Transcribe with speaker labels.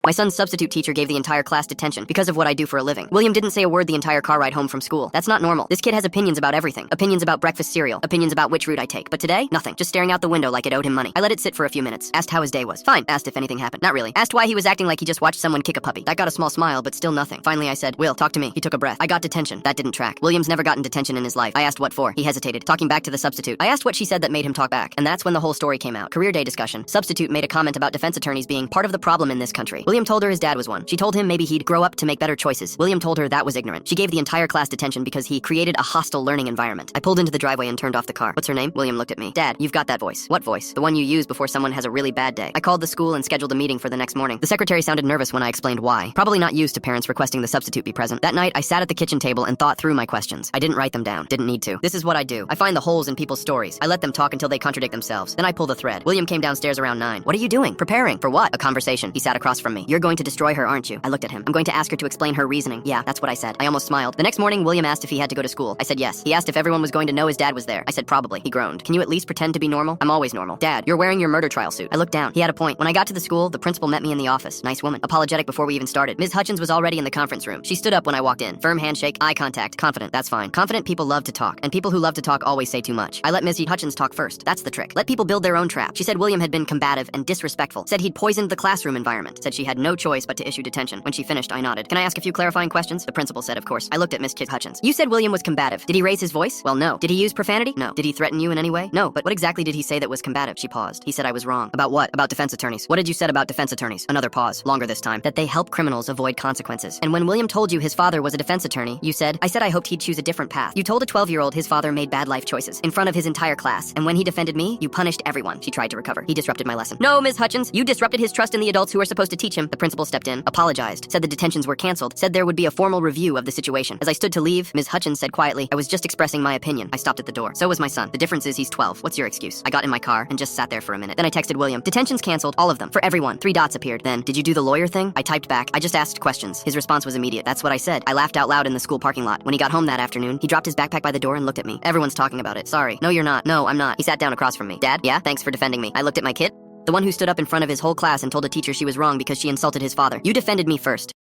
Speaker 1: My son's substitute teacher gave the entire class detention because of what I do for a living. William didn't say a word the entire car ride home from school. That's not normal. This kid has opinions about everything. Opinions about breakfast cereal. Opinions about which route I take. But today, nothing. Just staring out the window like it owed him money. I let it sit for a few minutes. Asked how his day was. Fine. Asked if anything happened. Not really. Asked why he was acting like he just watched someone kick a puppy. That got a small smile, but still nothing. Finally, I said, Will, talk to me. He took a breath. I got detention. That didn't track. William's never gotten detention in his life. I asked what for. He hesitated. Talking back to the substitute. I asked what she said that made him talk back. And that's when the whole story came out. Career day discussion. Substitute made a comment about defense attorneys being part of the problem in this country. William told her his dad was one. She told him maybe he'd grow up to make better choices. William told her that was ignorant. She gave the entire class detention because he created a hostile learning environment. I pulled into the driveway and turned off the car. What's her name? William looked at me. Dad, you've got that voice. What voice? The one you use before someone has a really bad day. I called the school and scheduled a meeting for the next morning. The secretary sounded nervous when I explained why. Probably not used to parents requesting the substitute be present. That night, I sat at the kitchen table and thought through my questions. I didn't write them down. Didn't need to. This is what I do. I find the holes in people's stories. I let them talk until they contradict themselves. Then I pull the thread. William came downstairs around 9. What are you doing? Preparing. For what? A conversation. He sat across from me. You're going to destroy her, aren't you? I looked at him. I'm going to ask her to explain her reasoning. Yeah, that's what I said. I almost smiled. The next morning, William asked if he had to go to school. I said yes. He asked if everyone was going to know his dad was there. I said probably. He groaned. Can you at least pretend to be normal? I'm always normal. Dad, you're wearing your murder trial suit. I looked down. He had a point. When I got to the school, the principal met me in the office. Nice woman. Apologetic before we even started. Ms. Hutchins was already in the conference room. She stood up when I walked in. Firm handshake, eye contact, confident. That's fine. Confident people love to talk, and people who love to talk always say too much. I let Ms. Hutchins talk first. That's the trick. Let people build their own trap. She said William had been combative and disrespectful. Said he'd poisoned the classroom environment. Said she had no choice but to issue detention. When she finished, I nodded. Can I ask a few clarifying questions? The principal said, of course. I looked at Ms. Hutchins. You said William was combative. Did he raise his voice? Well, no. Did he use profanity? No. Did he threaten you in any way? No. But what exactly did he say that was combative? She paused. He said I was wrong. About what? About defense attorneys. What did you said about defense attorneys? Another pause. Longer this time. That they help criminals avoid consequences. And when William told you his father was a defense attorney, you said, I said I hoped he'd choose a different path. You told a 12-year-old his father made bad life choices in front of his entire class. And when he defended me, you punished everyone. She tried to recover. He disrupted my lesson. No, Ms. Hutchins, you disrupted his trust in the adults who are supposed to teach him. The principal stepped in, apologized, said the detentions were canceled, said there would be a formal review of the situation. As I stood to leave, Ms. Hutchins said quietly, I was just expressing my opinion. I stopped at the door. So was my son. The difference is he's 12. What's your excuse? I got in my car and just sat there for a minute. Then I texted William. Detentions canceled, all of them, for everyone. 3 dots appeared. Then, did you do the lawyer thing? I typed back. I just asked questions. His response was immediate. That's what I said. I laughed out loud in the school parking lot. When he got home that afternoon, he dropped his backpack by the door and looked at me. Everyone's talking about it. Sorry. No, you're not. No, I'm not. He sat down across from me. Dad? Yeah? Thanks for defending me. I looked at my kid. The one who stood up in front of his whole class and told a teacher she was wrong because she insulted his father. You defended me first.